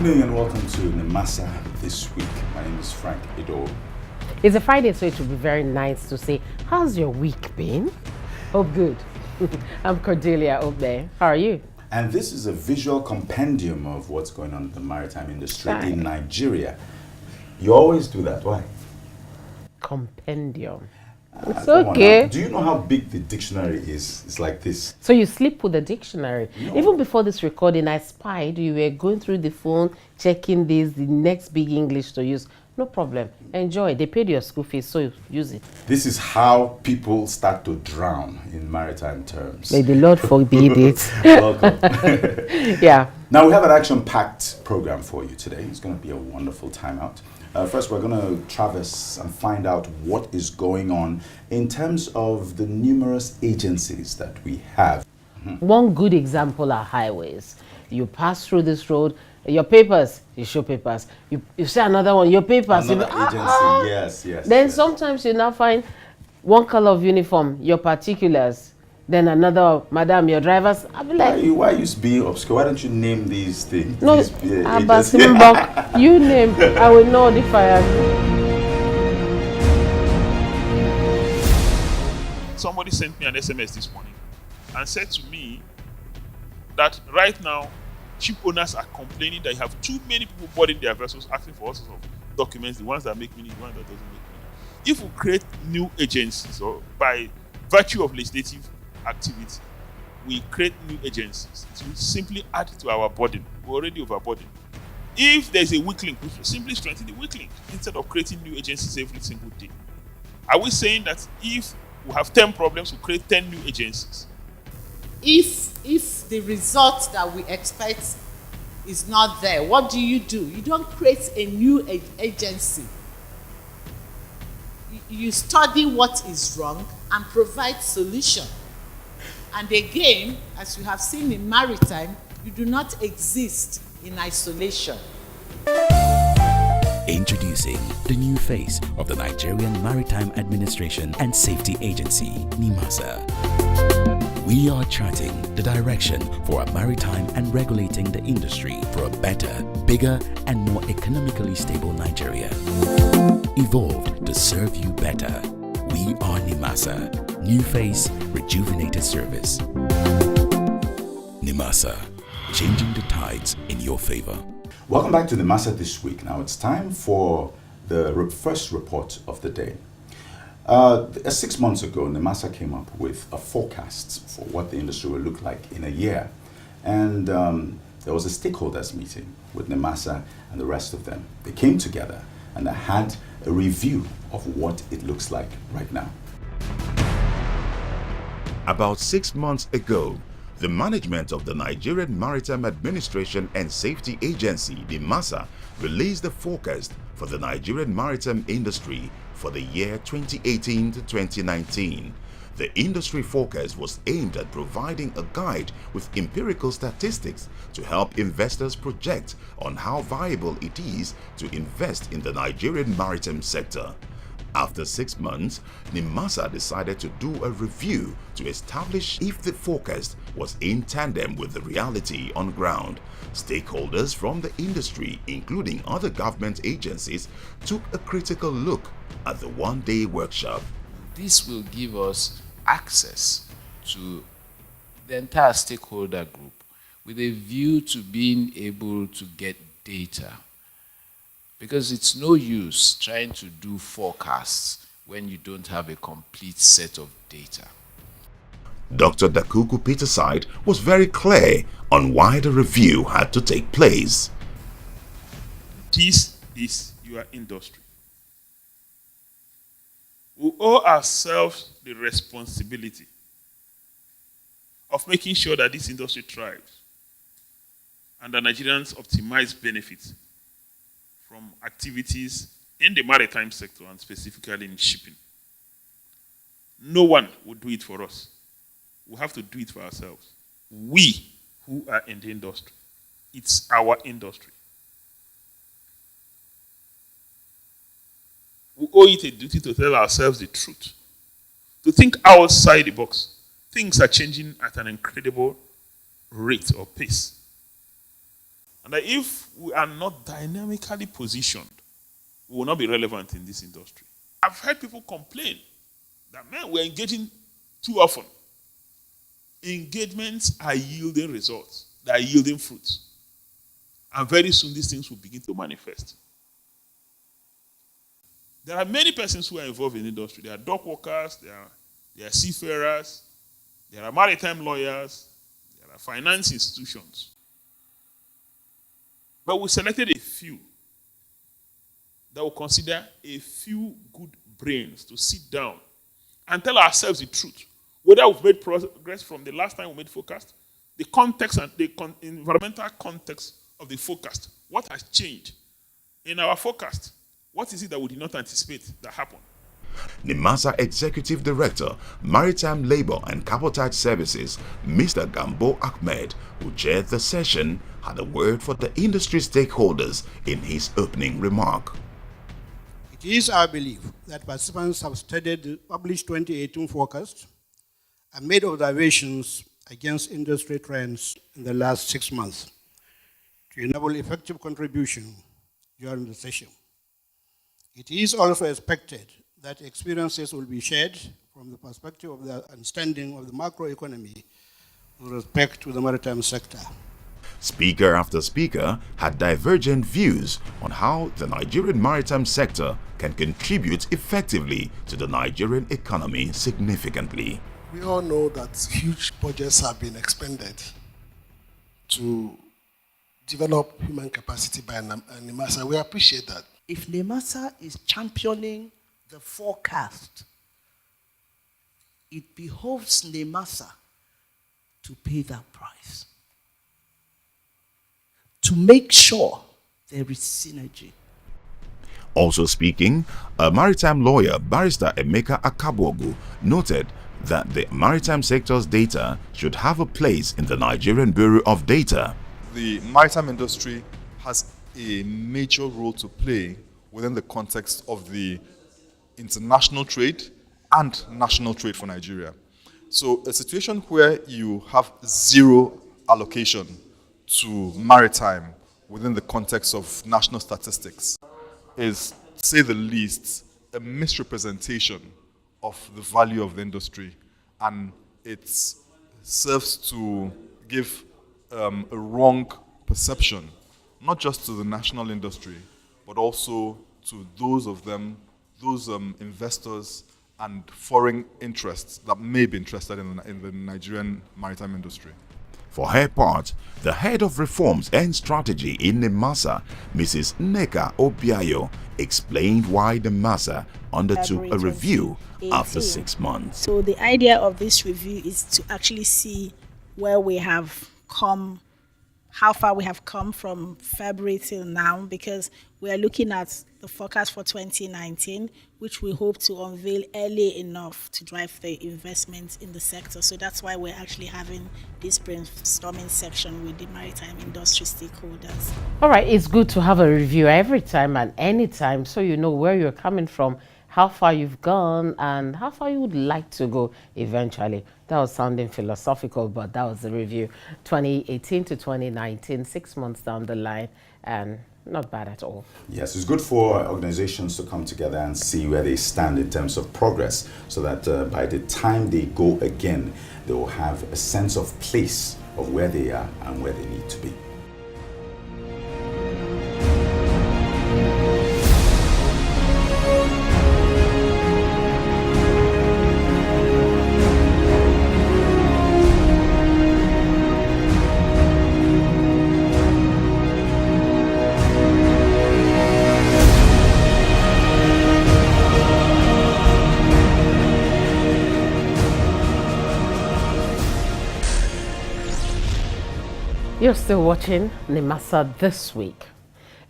evening and welcome to Nimasa this week. My name is Frank Ido. It's a Friday, so it would be very nice to say, how's your week been? Hope good. I'm Cordelia Obe. How are you? And this is a visual compendium of what's going on in the maritime industry in Nigeria. You always do that. Why? Compendium. It's okay. Do you know how big the dictionary is? It's like this. So you sleep with the dictionary. No. Even before this recording, I spied you were going through the phone, checking the next big English to use. No problem. Enjoy. They paid your school fees, so use it. This is how people start to drown in maritime terms. May the Lord forbid it. Welcome. Yeah. Now we have an action-packed program for you today. It's going to be a wonderful time out. First, we're going to traverse and find out what is going on in terms of the numerous agencies that we have. One good example are highways. You pass through this road, your papers, you show papers. You see another one, your papers. Another agency, yes. Then sometimes you now find one color of uniform, your particulars. Then another, madam, your drivers. I'll be like, why you being obscure? Why don't you name these things? No, you name, I will know the fire. Somebody sent me an SMS this morning and said to me that right now ship owners are complaining that you have too many people boarding their vessels asking for all sorts of documents, the ones that make money, the ones that doesn't make money. If we create new agencies, or by virtue of legislative activity, we create new agencies, it will simply add to our burden. We're already overburdened. If there's a weak link, we should simply strengthen the weak link instead of creating new agencies every single day. Are we saying that if we have 10 problems, we create 10 new agencies? If the result that we expect is not there, what do? You don't create a new agency. You study what is wrong and provide solution. And again, as you have seen in maritime, you do not exist in isolation. Introducing the new face of the Nigerian Maritime Administration and Safety Agency, Nimasa. We are charting the direction for a maritime and regulating the industry for a better, bigger, and more economically stable Nigeria. Evolved to serve you better. We are Nimasa. New face, rejuvenated service. Nimasa, changing the tides in your favor. Welcome back to Nimasa this week. Now it's time for the first report of the day. 6 months ago, Nimasa came up with a forecast for what the industry will look like in a year. And there was a stakeholders meeting with Nimasa and the rest of them. They came together and they had a review of what it looks like right now. About 6 months ago, the management of the Nigerian Maritime Administration and Safety Agency, Nimasa, released the forecast for the Nigerian maritime industry for the year 2018 to 2019. The industry forecast was aimed at providing a guide with empirical statistics to help investors project on how viable it is to invest in the Nigerian maritime sector. After 6 months, Nimasa decided to do a review to establish if the forecast was in tandem with the reality on ground. Stakeholders from the industry, including other government agencies, took a critical look at the one-day workshop. This will give us access to the entire stakeholder group with a view to being able to get data. Because it's no use trying to do forecasts when you don't have a complete set of data. Dr. Dakuku Peterside was very clear on why the review had to take place. This is your industry. We owe ourselves the responsibility of making sure that this industry thrives and that Nigerians optimize benefits from activities in the maritime sector and specifically in shipping. No one will do it for us. We have to do it for ourselves. We who are in the industry. It's our industry. We owe it a duty to tell ourselves the truth, to think outside the box. Things are changing at an incredible rate or pace. And that if we are not dynamically positioned, we will not be relevant in this industry. I've heard people complain that, man, we're engaging too often. Engagements are yielding results. They are yielding fruits. And very soon these things will begin to manifest. There are many persons who are involved in the industry. There are dock workers, there are seafarers, there are maritime lawyers, there are finance institutions. But we selected a few that will consider a few good brains to sit down and tell ourselves the truth. Whether we've made progress from the last time we made forecast, the context and the environmental context of the forecast. What has changed in our forecast? What is it that we did not anticipate that happened? Nimasa Executive Director, Maritime Labour and Cabotage Services, Mr. Gambo Ahmed, who chaired the session, had a word for the industry stakeholders in his opening remark. It is our belief that participants have studied the published 2018 forecast and made observations against industry trends in the last 6 months to enable effective contribution during the session. It is also expected that experiences will be shared from the perspective of the understanding of the macroeconomy with respect to the maritime sector. Speaker after speaker had divergent views on how the Nigerian maritime sector can contribute effectively to the Nigerian economy significantly. We all know that huge budgets have been expended to develop human capacity by Nimasa. We appreciate that. If Nimasa is championing the forecast, it behoves Nimasa to pay that price, to make sure there is synergy. Also speaking, a maritime lawyer, Barrister Emeka Akabogu, noted that the maritime sector's data should have a place in the Nigerian Bureau of Data. The maritime industry has a major role to play within the context of the international trade and national trade for Nigeria. So a situation where you have zero allocation to maritime within the context of national statistics is, to say the least, a misrepresentation of the value of the industry, and it serves to give a wrong perception, not just to the national industry, but also to those investors and foreign interests that may be interested in the Nigerian maritime industry. For her part, the head of reforms and strategy in Nimasa, Mrs. Neka Obiayo, explained why Nimasa undertook a review after 6 months. So the idea of this review is to actually see where we have come, how far we have come from February till now, because we are looking at the forecast for 2019, which we hope to unveil early enough to drive the investment in the sector. So that's why we're actually having this brainstorming section with the maritime industry stakeholders. All right, it's good to have a review every time and any time, so you know where you're coming from, how far you've gone, and how far you would like to go eventually. That was sounding philosophical, but that was the review. 2018 to 2019, 6 months down the line, and not bad at all. Yes, it's good for organizations to come together and see where they stand in terms of progress, so that by the time they go again, they will have a sense of place of where they are and where they need to be. You're still watching Nimasa This Week.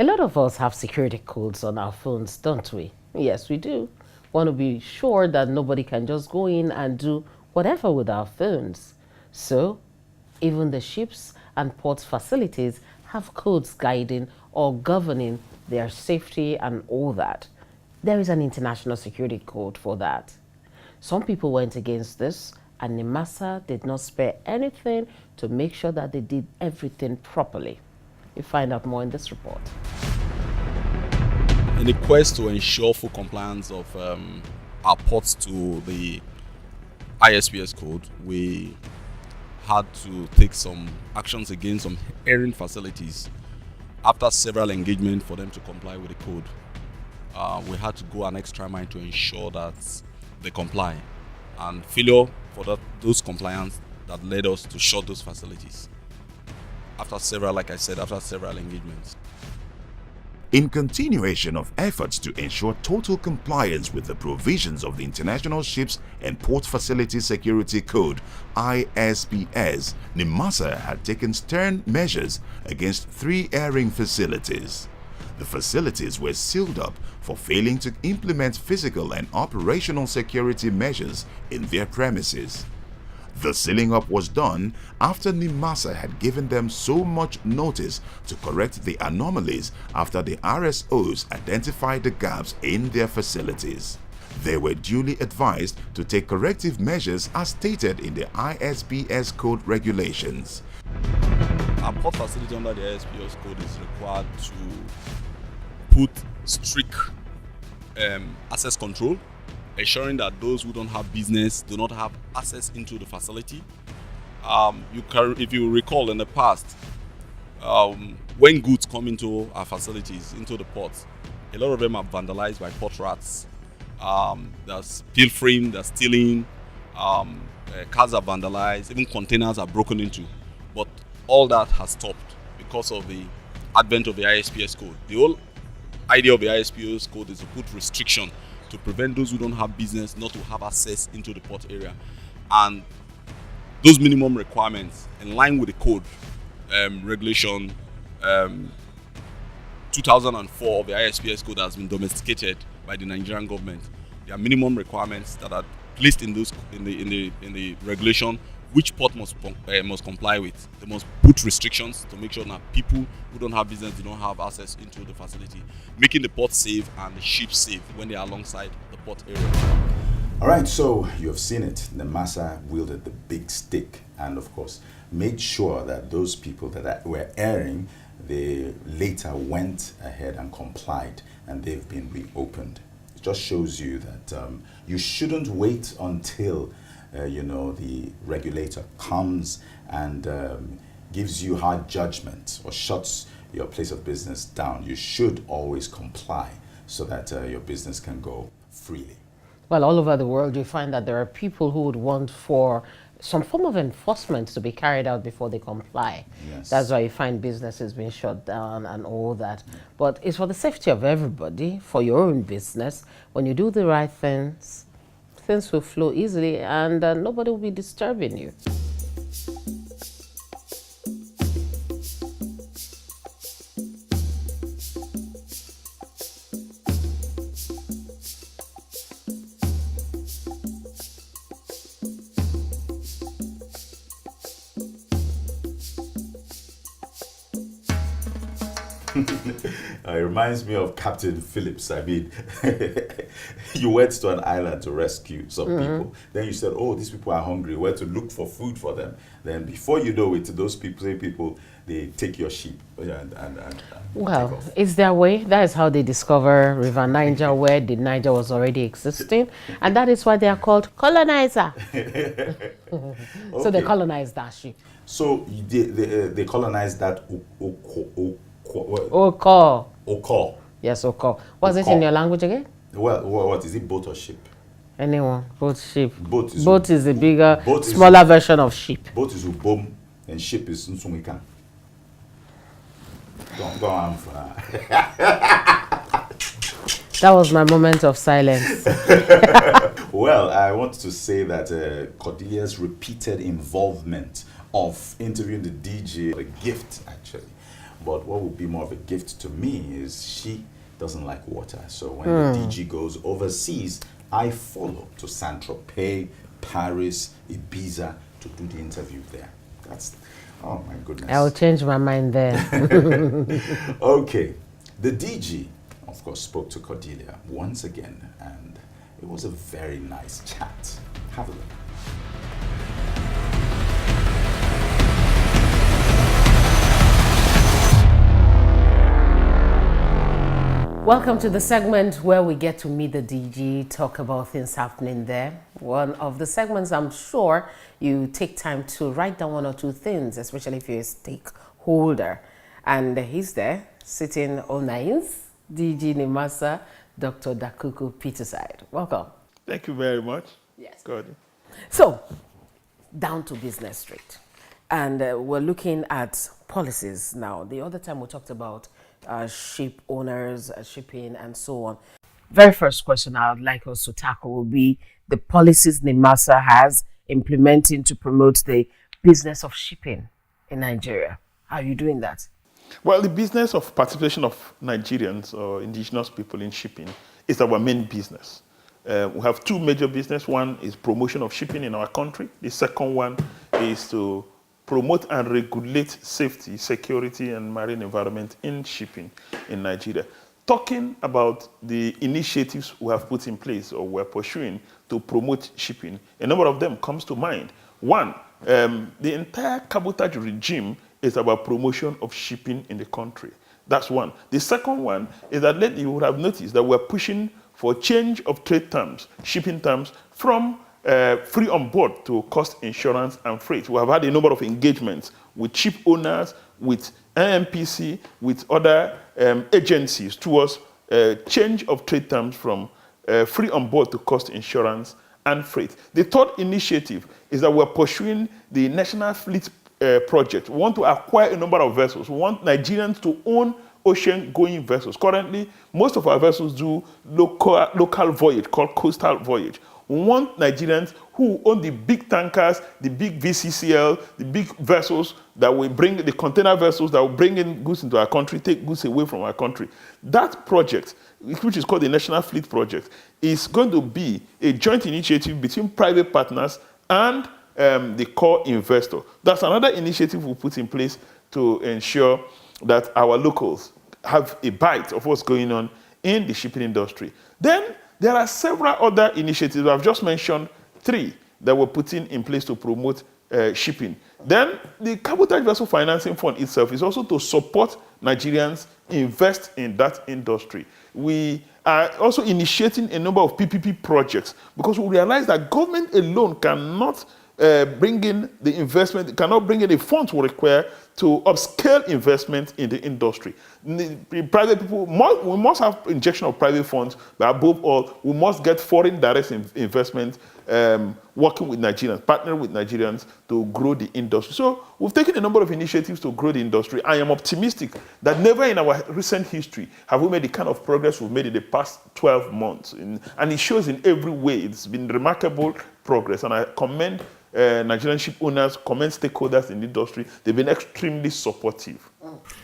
A lot of us have security codes on our phones, don't we? Yes, we do. Want to be sure that nobody can just go in and do whatever with our phones. So, even the ships and port facilities have codes guiding or governing their safety and all that. There is an international security code for that. Some people went against this, and Nimasa did not spare anything to make sure that they did everything properly. You find out more in this report. In the quest to ensure full compliance of our ports to the ISPS code, we had to take some actions against some herring facilities. After several engagements for them to comply with the code, we had to go an extra mile to ensure that they comply. And failure for those compliance that led us to shut those facilities. After several engagements. In continuation of efforts to ensure total compliance with the provisions of the International Ships and Port Facility Security Code (ISPS), Nimasa had taken stern measures against 3 herring facilities. The facilities were sealed up for failing to implement physical and operational security measures in their premises. The sealing up was done after Nimasa had given them so much notice to correct the anomalies after the RSOs identified the gaps in their facilities. They were duly advised to take corrective measures as stated in the ISPS code regulations. Our port facility under the ISPS code is required to put strict access control, ensuring that those who don't have business do not have access into the facility. If you recall in the past, when goods come into our facilities, into the ports, a lot of them are vandalized by port rats. There's pilfering, there's stealing, cars are vandalized, even containers are broken into. But all that has stopped because of the advent of the ISPS code. The whole idea of the ISPS code is to put restriction to prevent those who don't have business not to have access into the port area. And those minimum requirements, in line with the code, regulation 2004 of the ISPS code, has been domesticated by the Nigerian government. There are minimum requirements that are placed in the regulation, which port must comply with. They must put restrictions to make sure that people who don't have business do not have access into the facility, making the port safe and the ships safe when they are alongside the port area. All right, so you have seen it. Nimasa wielded the big stick and, of course, made sure that those people that were erring, they later went ahead and complied, and they've been reopened. It just shows you that you shouldn't wait until the regulator comes and gives you hard judgment or shuts your place of business down. You should always comply so that your business can go freely. Well, all over the world, you find that there are people who would want for some form of enforcement to be carried out before they comply. Yes. That's why you find businesses being shut down and all that. But it's for the safety of everybody, for your own business. When you do the right things, things will flow easily and nobody will be disturbing you. It reminds me of Captain Phillips. I mean, you went to an island to rescue some people. Then you said, oh, these people are hungry. Where to look for food for them. Then before you know it, those people, they take your sheep and well, it's their way. That is how they discover River Niger, where the Niger was already existing. And that is why they are called colonizer. Okay. So they colonized that ship. So they colonized that Oko. Yes, Oko. What's it in your language again? Well, what is it, boat or ship? Anyone. Boat, ship. Boat is the bigger, smaller version of ship. Boat is Ubom and ship is Nsungika. Go on for that. That was my moment of silence. Well, I want to say that Cordelia's repeated involvement of interviewing the DJ, a gift actually. But what would be more of a gift to me is she doesn't like water. So when the DG goes overseas, I follow to Saint-Tropez, Paris, Ibiza to do the interview there. That's, oh my goodness. I'll change my mind there. Okay. The DG, of course, spoke to Cordelia once again, and it was a very nice chat. Have a look. Welcome to the segment where we get to meet the DG, talk about things happening there. One of the segments I'm sure you take time to write down one or two things, especially if you're a stakeholder. And he's there, sitting all nice, DG Nimasa, Dr. Dakuku Peterside. Welcome. Thank you very much. Yes. Good. So, down to business straight. And we're looking at policies now. The other time we talked about ship owners, shipping, and so on. Very first question I would like us to tackle will be the policies Nimasa has implementing to promote the business of shipping in Nigeria. How are you doing that? Well, the business of participation of Nigerians or indigenous people in shipping is our main business. We have two major business. One is promotion of shipping in our country. The second one is to promote and regulate safety, security, and marine environment in shipping in Nigeria. Talking about the initiatives we have put in place or we're pursuing to promote shipping, a number of them comes to mind. One, the entire cabotage regime is about promotion of shipping in the country. That's one. The second one is that you would have noticed that we're pushing for change of trade terms, shipping terms, from free on board to cost insurance and freight. We have had a number of engagements with ship owners, with NMPC, with other agencies towards change of trade terms from free on board to cost insurance and freight. The third initiative is that we're pursuing the National Fleet Project. We want to acquire a number of vessels. We want Nigerians to own ocean-going vessels. Currently, most of our vessels do local voyage called coastal voyage. We want Nigerians who own the big tankers, the big VCCL, the big vessels that will bring, the container vessels that will bring in goods into our country, take goods away from our country. That project, which is called the National Fleet Project, is going to be a joint initiative between private partners and the core investor. That's another initiative we put in place to ensure that our locals have a bite of what's going on in the shipping industry. Then there are several other initiatives. I've just mentioned three that we're putting in place to promote shipping. Then the Cabotage Vessel Financing Fund itself is also to support Nigerians invest in that industry. We are also initiating a number of PPP projects because we realize that government alone cannot bring in the investment, cannot bring in the funds we require to upscale investment in the industry. The private people, we must have injection of private funds, but above all, we must get foreign direct investment working with Nigerians, partnering with Nigerians to grow the industry. So we've taken a number of initiatives to grow the industry. I am optimistic that never in our recent history have we made the kind of progress we've made in the past 12 months. And it shows in every way. It's been remarkable progress. And I commend Nigerian ship owners, commend stakeholders in the industry. They've been extremely supportive.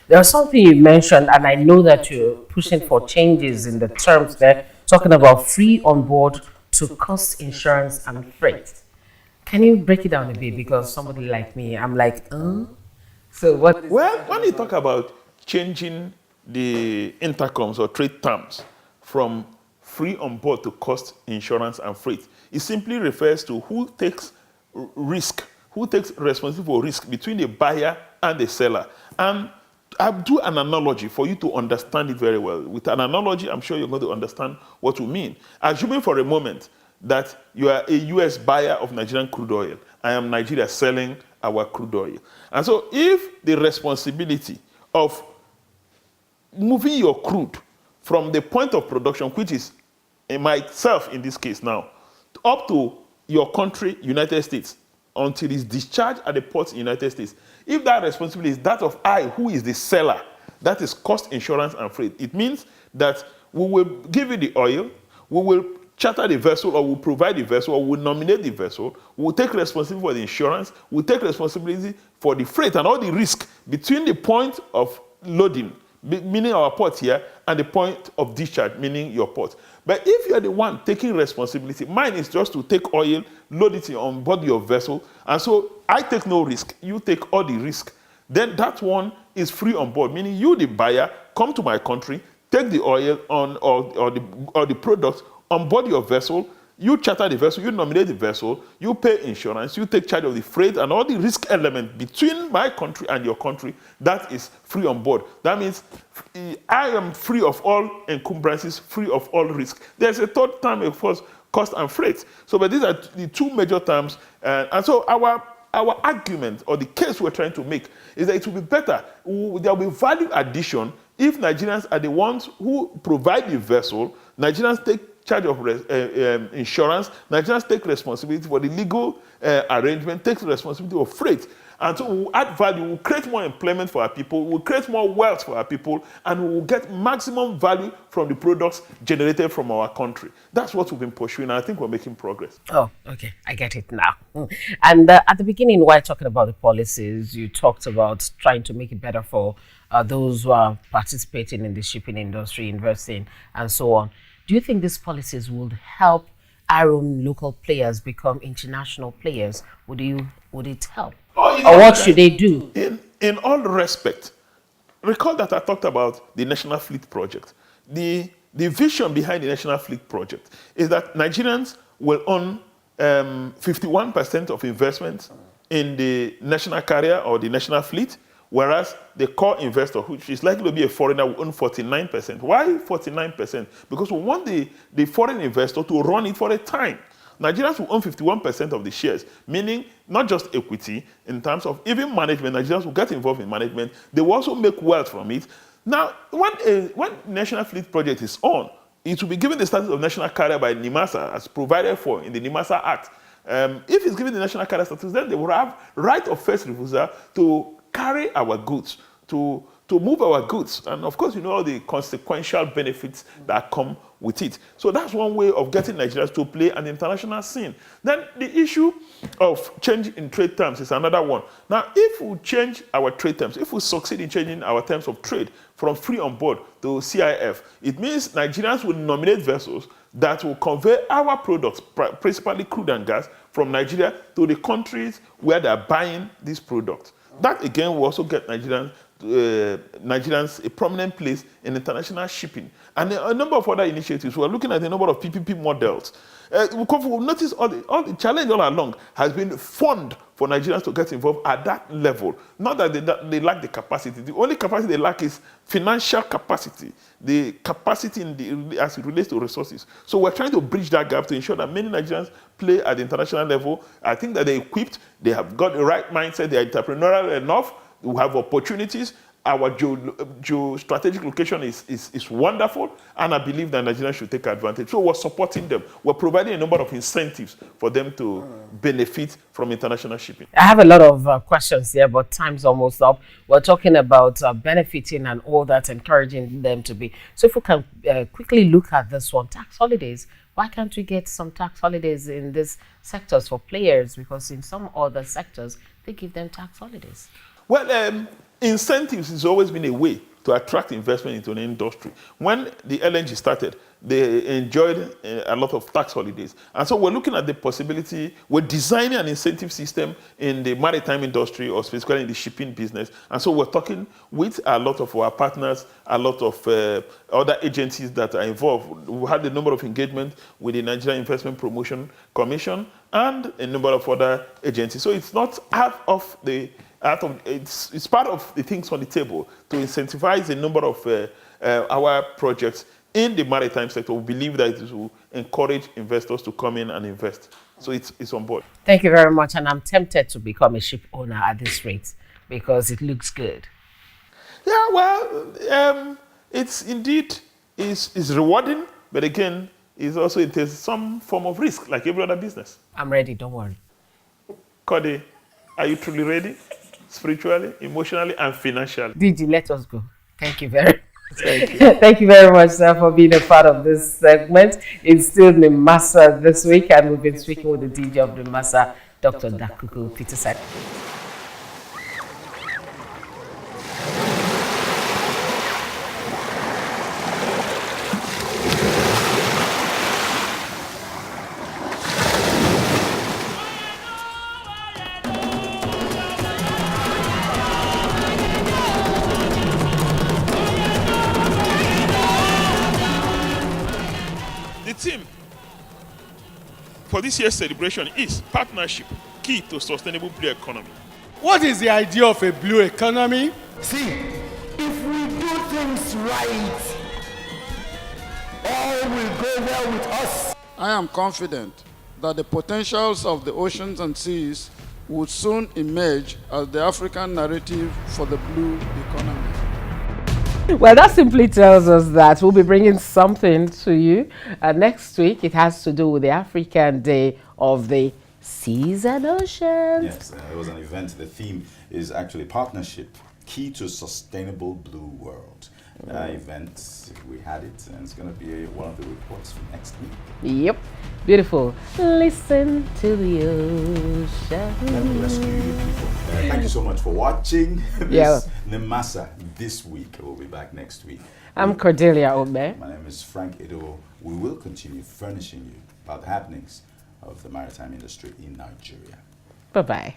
There was something you mentioned, and I know that you're pushing for changes in the terms there, talking about free on board to cost insurance and freight. Can you break it down a bit? Because somebody like me, I'm like, So what? Well, when you talk about changing the intercoms or trade terms from free on board to cost insurance and freight, it simply refers to who takes risk, who takes responsibility for risk between the buyer and the seller. And I'll do an analogy for you to understand it very well. With an analogy, I'm sure you're going to understand what we mean. Assuming for a moment that you are a US buyer of Nigerian crude oil. I am Nigeria selling our crude oil. And so if the responsibility of moving your crude from the point of production, which is myself in this case now, up to your country, United States, until it's discharged at the port in the United States. If that responsibility is that of I, who is the seller, that is cost insurance and freight. It means that we will give you the oil, we will charter the vessel, or we'll provide the vessel, or we'll nominate the vessel, we'll take responsibility for the insurance, we'll take responsibility for the freight and all the risk between the point of loading, meaning our port here, and the point of discharge, meaning your port. But if you're the one taking responsibility, mine is just to take oil, load it on board your vessel, and so I take no risk, you take all the risk. Then that one is free on board, meaning you, the buyer, come to my country, take the oil on or the product on board your vessel, You charter the vessel, you nominate the vessel, you pay insurance, you take charge of the freight and all the risk element between my country and your country. That is free on board. That means I am free of all encumbrances, free of all risk. There's a third term, of course, cost and freight. So, but these are the two major terms. And so our argument or the case we're trying to make is that it will be better. There will be value addition if Nigerians are the ones who provide the vessel. Nigerians take charge of insurance. Nigerians take responsibility for the legal arrangement, take responsibility of freight. And so we'll add value, we'll create more employment for our people, we'll create more wealth for our people, and we'll get maximum value from the products generated from our country. That's what we've been pursuing, and I think we're making progress. Oh, okay. I get it now. And at the beginning, while talking about the policies, you talked about trying to make it better for those who are participating in the shipping industry, investing, and so on. Do you think these policies would help our own local players become international players? Would it help? Or what should they do? In all respect, recall that I talked about the National Fleet Project. The vision behind the National Fleet Project is that Nigerians will own 51% of investment in the national carrier or the national fleet, whereas the core investor, which is likely to be a foreigner, will own 49%. Why 49%? Because we want the foreign investor to run it for a time. Nigerians will own 51% of the shares, meaning not just equity, in terms of even management. Nigerians will get involved in management. They will also make wealth from it. Now, when National Fleet Project is on, it will be given the status of national carrier by Nimasa, as provided for in the Nimasa Act. If it's given the national carrier status, then they will have right of first refusal to carry our goods, to move our goods. And of course, you know all the consequential benefits that come with it. So that's one way of getting Nigerians to play an international scene. Then the issue of change in trade terms is another one. Now, if we change our trade terms, if we succeed in changing our terms of trade from free on board to CIF, it means Nigerians will nominate vessels that will convey our products, principally crude and gas, from Nigeria to the countries where they're buying these products. That again will also get Nigerians a prominent place in international shipping. And a number of other initiatives. We're looking at a number of PPP models. We'll notice all the challenge all along has been fund for Nigerians to get involved at that level. Not that they lack the capacity. The only capacity they lack is financial capacity, the capacity as it relates to resources. So we're trying to bridge that gap to ensure that many Nigerians play at the international level. I think that they're equipped, they have got the right mindset, they're entrepreneurial enough, we have opportunities. Our geostrategic location is wonderful, and I believe that Nigerians should take advantage. So we're supporting them. We're providing a number of incentives for them to benefit from international shipping. I have a lot of questions here, but time's almost up. We're talking about benefiting and all that, encouraging them to be. So if we can quickly look at this one, tax holidays. Why can't we get some tax holidays in these sectors for players? Because in some other sectors, they give them tax holidays. Well, incentives has always been a way to attract investment into an industry. When the LNG started, they enjoyed a lot of tax holidays. And so we're looking at the possibility, we're designing an incentive system in the maritime industry or specifically in the shipping business. And so we're talking with a lot of our partners, a lot of other agencies that are involved. We had a number of engagement with the Nigerian Investment Promotion Commission and a number of other agencies. So it's not it's part of the things on the table to incentivize a number of our projects in the maritime sector. We believe that it will encourage investors to come in and invest. So it's on board. Thank you very much. And I'm tempted to become a ship owner at this rate because it looks good. Yeah, well, it's indeed is rewarding, but again, it also entails some form of risk, like every other business. I'm ready, don't worry. Cody, are you truly ready? Spiritually, emotionally, and financially. DG, let us go. Thank you very much. Thank you. Thank you very much, sir, for being a part of this segment. It's still Nimasa this week, and we've been speaking with the DG of Nimasa, Dr. Dakuku Peterson. for this year's celebration is partnership, key to sustainable blue economy. What is the idea of a blue economy? See, if we do things right, all will go well with us. I am confident that the potentials of the oceans and seas would soon emerge as the African narrative for the blue economy. Well, that simply tells us that we'll be bringing something to you. Next week, it has to do with the African Day of the Seas and Oceans. Yes, it was an event. The theme is actually partnership, key to sustainable blue world. Event, we had it, and it's going to be one of the reports for next week. Yep, beautiful. Listen to the ocean. God bless you, people. Thank you so much for watching this Nimasa this week. We'll be back next week. I'm Cordelia Ome. My name is Frank Edo. We will continue furnishing you about the happenings of the maritime industry in Nigeria. Bye-bye.